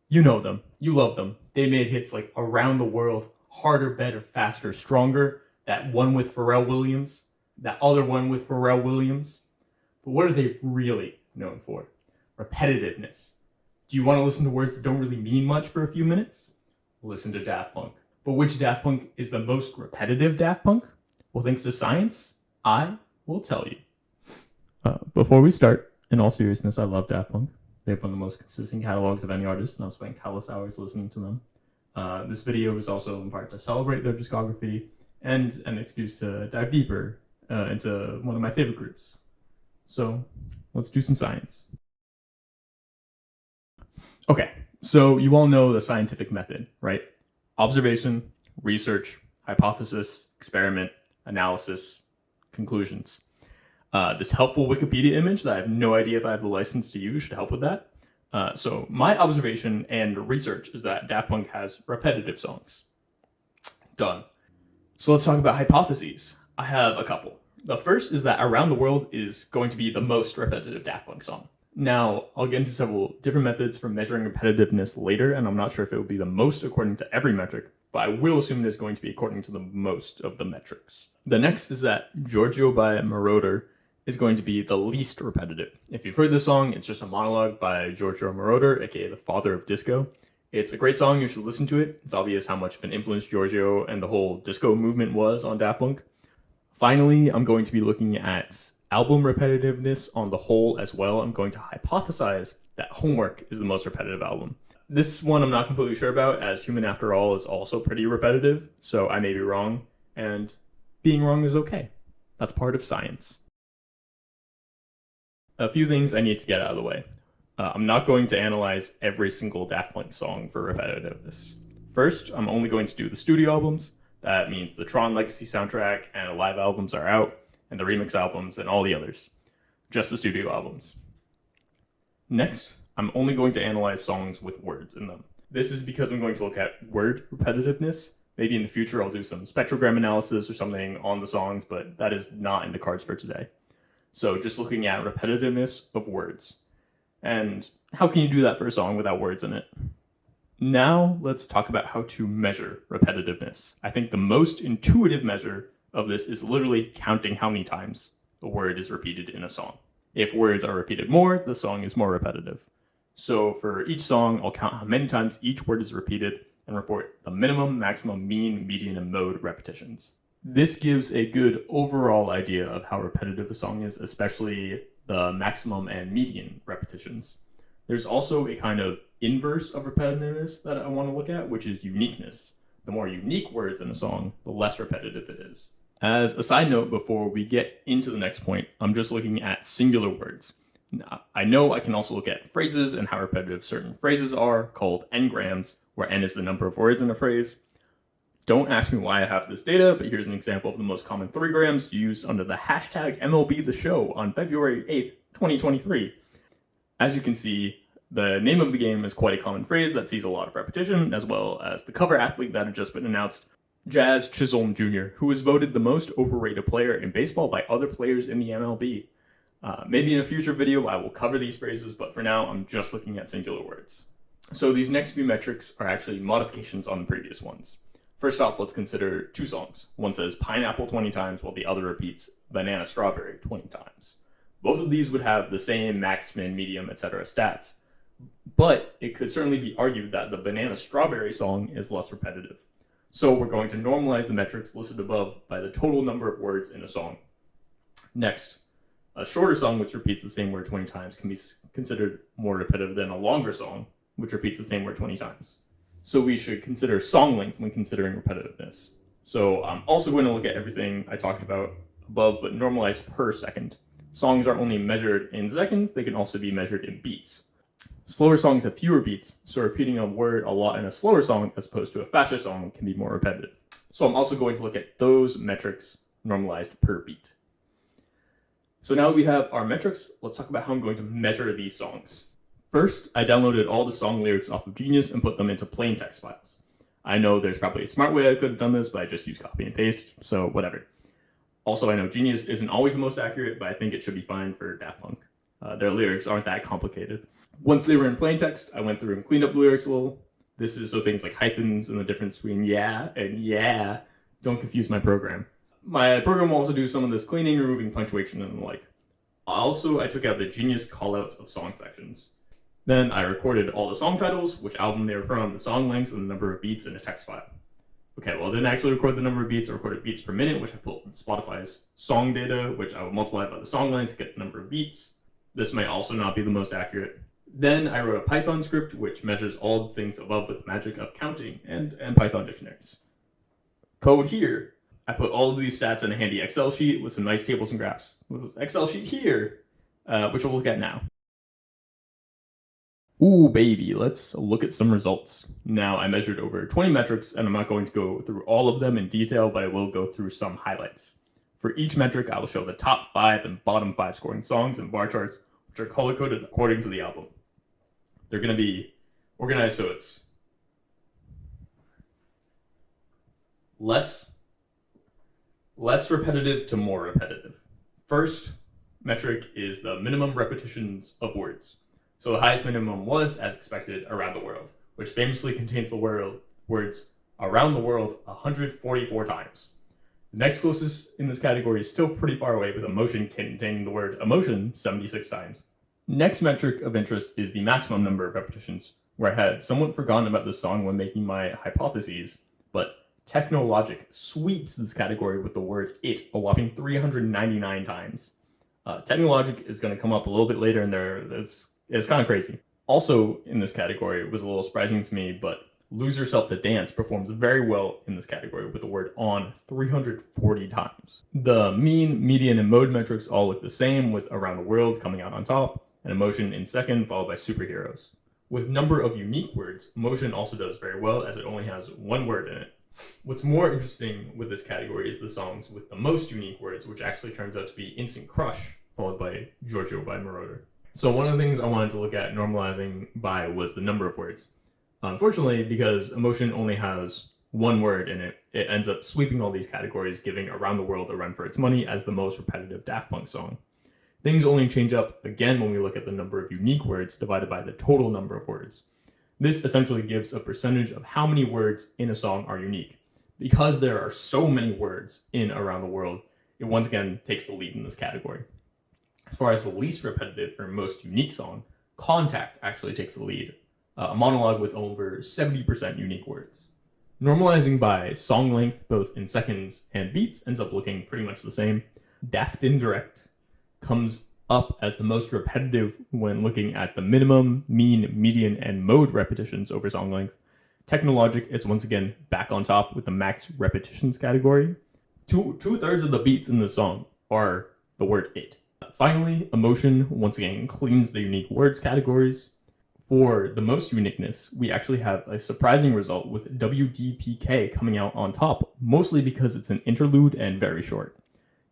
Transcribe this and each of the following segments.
You know them. You love them. They made hits like Around the World, Harder, Better, Faster, Stronger, that one with Pharrell Williams, that other one with Pharrell Williams. But what are they really known for? Repetitiveness. Do you want to listen to words that don't really mean much for a few minutes? Listen to Daft Punk. But which Daft Punk is the most repetitive Daft Punk? Well, thanks to science, I will tell you. Before we start, in all seriousness, I love Daft Punk. They have one of the most consistent catalogs of any artist, and I've spent countless hours listening to them. This video is also in part to celebrate their discography and an excuse to dive deeper into one of my favorite groups. So let's do some science. Okay, so you all know the scientific method, right? Observation, research, hypothesis, experiment, analysis, conclusions. This helpful Wikipedia image that I have no idea if I have the license to use should help with that. So my observation and research is that Daft Punk has repetitive songs. Done. So let's talk about hypotheses. I have a couple. The first is that Around the World is going to be the most repetitive Daft Punk song. Now, I'll get into several different methods for measuring repetitiveness later, and I'm not sure if it will be the most according to every metric, but I will assume it is going to be according to the most of the metrics. The next is that Giorgio by Moroder is going to be the least repetitive. If you've heard this song, it's just a monologue by Giorgio Moroder, aka the father of disco. It's a great song, you should listen to it. It's obvious how much of an influence Giorgio and the whole disco movement was on Daft Punk. Finally, I'm going to be looking at album repetitiveness on the whole as well. I'm going to hypothesize that Homework is the most repetitive album. This one I'm not completely sure about, as Human After All is also pretty repetitive, so I may be wrong, and being wrong is okay. That's part of science. A few things I need to get out of the way. I'm not going to analyze every single Daft Punk song for repetitiveness. First, I'm only going to do the studio albums. That means the Tron Legacy soundtrack and the live albums are out, and the remix albums and all the others. Just the studio albums. Next, I'm only going to analyze songs with words in them. This is because I'm going to look at word repetitiveness. Maybe in the future I'll do some spectrogram analysis or something on the songs, but that is not in the cards for today. So just looking at repetitiveness of words. And how can you do that for a song without words in it? Now let's talk about how to measure repetitiveness. I think the most intuitive measure of this is literally counting how many times the word is repeated in a song. If words are repeated more, the song is more repetitive. So for each song, I'll count how many times each word is repeated and report the minimum, maximum, mean, median, and mode repetitions. This gives a good overall idea of how repetitive a song is, especially the maximum and median repetitions. There's also a kind of inverse of repetitiveness that I want to look at, which is uniqueness. The more unique words in a song, the less repetitive it is. As a side note, before we get into the next point, I'm just looking at singular words. Now, I know I can also look at phrases and how repetitive certain phrases are, called n-grams, where n is the number of words in a phrase. Don't ask me why I have this data, but here's an example of the most common 3 grams used under the hashtag MLBTheShow on February 8th, 2023. As you can see, the name of the game is quite a common phrase that sees a lot of repetition, as well as the cover athlete that had just been announced, Jazz Chisholm Jr., who was voted the most overrated player in baseball by other players in the MLB. Maybe in a future video I will cover these phrases, but for now I'm just looking at singular words. So these next few metrics are actually modifications on the previous ones. First off, let's consider 2 songs. One says pineapple 20 times, while the other repeats banana strawberry 20 times. Both of these would have the same max, min, medium, etc. stats. But it could certainly be argued that the banana strawberry song is less repetitive. So we're going to normalize the metrics listed above by the total number of words in a song. Next, a shorter song which repeats the same word 20 times can be considered more repetitive than a longer song which repeats the same word 20 times. So we should consider song length when considering repetitiveness. So I'm also going to look at everything I talked about above, but normalized per second. Songs aren't only measured in seconds, they can also be measured in beats. Slower songs have fewer beats, so repeating a word a lot in a slower song as opposed to a faster song can be more repetitive. So I'm also going to look at those metrics normalized per beat. So now that we have our metrics, let's talk about how I'm going to measure these songs. First, I downloaded all the song lyrics off of Genius and put them into plain text files. I know there's probably a smart way I could have done this, but I just used copy and paste, so whatever. Also, I know Genius isn't always the most accurate, but I think it should be fine for Daft Punk. Their lyrics aren't that complicated. Once they were in plain text, I went through and cleaned up the lyrics a little. This is so things like hyphens and the difference between yeah and yeah don't confuse my program. My program will also do some of this cleaning, removing punctuation and the like. Also, I took out the genius callouts of song sections. Then I recorded all the song titles, which album they were from, the song lengths, and the number of beats in a text file. Okay, well, I didn't actually record the number of beats. I recorded beats per minute, which I pulled from Spotify's song data, which I will multiply by the song length to get the number of beats. This may also not be the most accurate. Then I wrote a Python script, which measures all the things above with the magic of counting and Python dictionaries. Code here. I put all of these stats in a handy Excel sheet with some nice tables and graphs. Excel sheet here, which we'll look at now. Ooh, baby, let's look at some results. Now, I measured over 20 metrics, and I'm not going to go through all of them in detail, but I will go through some highlights. For each metric, I will show the top 5 and bottom 5 scoring songs and bar charts, which are color-coded according to the album. They're going to be organized so it's less repetitive to more repetitive. First metric is the minimum repetitions of words. So the highest minimum was, as expected, around the world, which famously contains the words around the world 144 times. The next closest in this category is still pretty far away, with emotion containing the word emotion 76 times. Next metric of interest is the maximum number of repetitions, where I had somewhat forgotten about this song when making my hypotheses, but Technologic sweeps this category with the word it a whopping 399 times. Technologic is going to come up a little bit later in there. It's kind of crazy. Also in this category, it was a little surprising to me, but Lose Yourself to Dance performs very well in this category with the word on 340 times. The mean, median, and mode metrics all look the same, with Around the World coming out on top, and Emotion in second, followed by Superheroes. With number of unique words, Emotion also does very well, as it only has one word in it. What's more interesting with this category is the songs with the most unique words, which actually turns out to be Instant Crush, followed by Giorgio by Moroder. So one of the things I wanted to look at normalizing by was the number of words. Unfortunately, because Emotion only has one word in it, it ends up sweeping all these categories, giving Around the World a run for its money as the most repetitive Daft Punk song. Things only change up again when we look at the number of unique words divided by the total number of words. This essentially gives a percentage of how many words in a song are unique. Because there are so many words in Around the World, it once again takes the lead in this category. As far as the least repetitive or most unique song, Contact actually takes the lead, a monologue with over 70% unique words. Normalizing by song length, both in seconds and beats, ends up looking pretty much the same. Daft Indirect comes up as the most repetitive when looking at the minimum, mean, median, and mode repetitions over song length. Technologic is once again back on top with the max repetitions category. Two-thirds of the beats in the song are the word it. Finally, Emotion once again cleans the unique words categories. For the most uniqueness, we actually have a surprising result with WDPK coming out on top, mostly because it's an interlude and very short.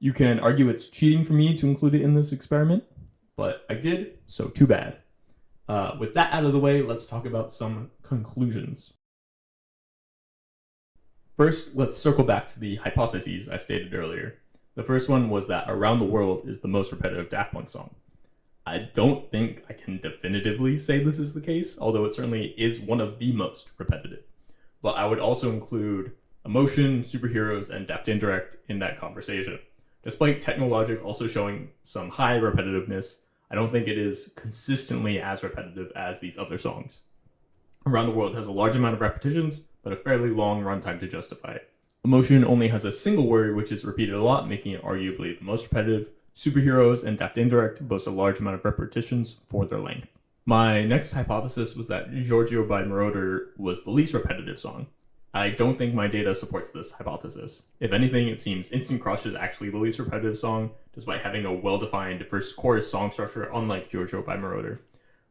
You can argue it's cheating for me to include it in this experiment, but I did, so too bad. With that out of the way, let's talk about some conclusions. First, let's circle back to the hypotheses I stated earlier. The first one was that Around the World is the most repetitive Daft Punk song. I don't think I can definitively say this is the case, although it certainly is one of the most repetitive. But I would also include Emotion, Superheroes, and Daft Indirect in that conversation. Despite Technologic also showing some high repetitiveness, I don't think it is consistently as repetitive as these other songs. Around the World has a large amount of repetitions, but a fairly long runtime to justify it. Emotion only has a single word, which is repeated a lot, making it arguably the most repetitive. Superheroes and Daft Indirect boast a large amount of repetitions for their length. My next hypothesis was that Giorgio by Moroder was the least repetitive song. I don't think my data supports this hypothesis. If anything, it seems Instant Crush is actually the least repetitive song, despite having a well-defined verse chorus song structure unlike Giorgio by Moroder.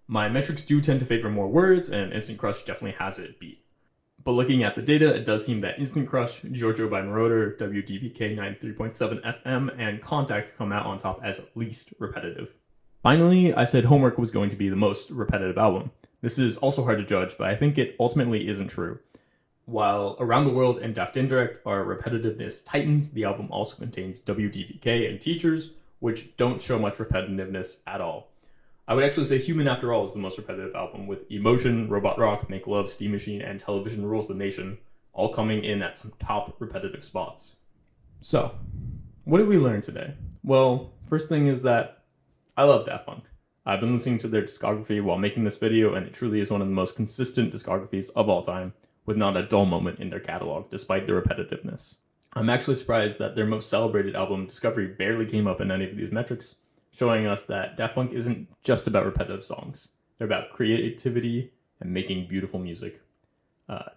My metrics do tend to favor more words, and Instant Crush definitely has it beat. But looking at the data, it does seem that Instant Crush, Giorgio by Moroder, WDPK 93.7 FM, and Contact come out on top as least repetitive. Finally, I said Homework was going to be the most repetitive album. This is also hard to judge, but I think it ultimately isn't true. While Around the World and Daft Indirect are repetitiveness titans, the album also contains WDPK and Teachers, which don't show much repetitiveness at all. I would actually say Human After All is the most repetitive album, with Emotion, Robot Rock, Make Love, Steam Machine, and Television Rules the Nation all coming in at some top repetitive spots. So, what did we learn today? Well, first thing is that I love Daft Punk. I've been listening to their discography while making this video, and it truly is one of the most consistent discographies of all time, with not a dull moment in their catalog, despite the repetitiveness. I'm actually surprised that their most celebrated album, Discovery, barely came up in any of these metrics, showing us that Daft Punk isn't just about repetitive songs. They're about creativity and making beautiful music.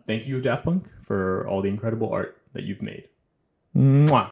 Thank you, Daft Punk, for all the incredible art that you've made. Mwah!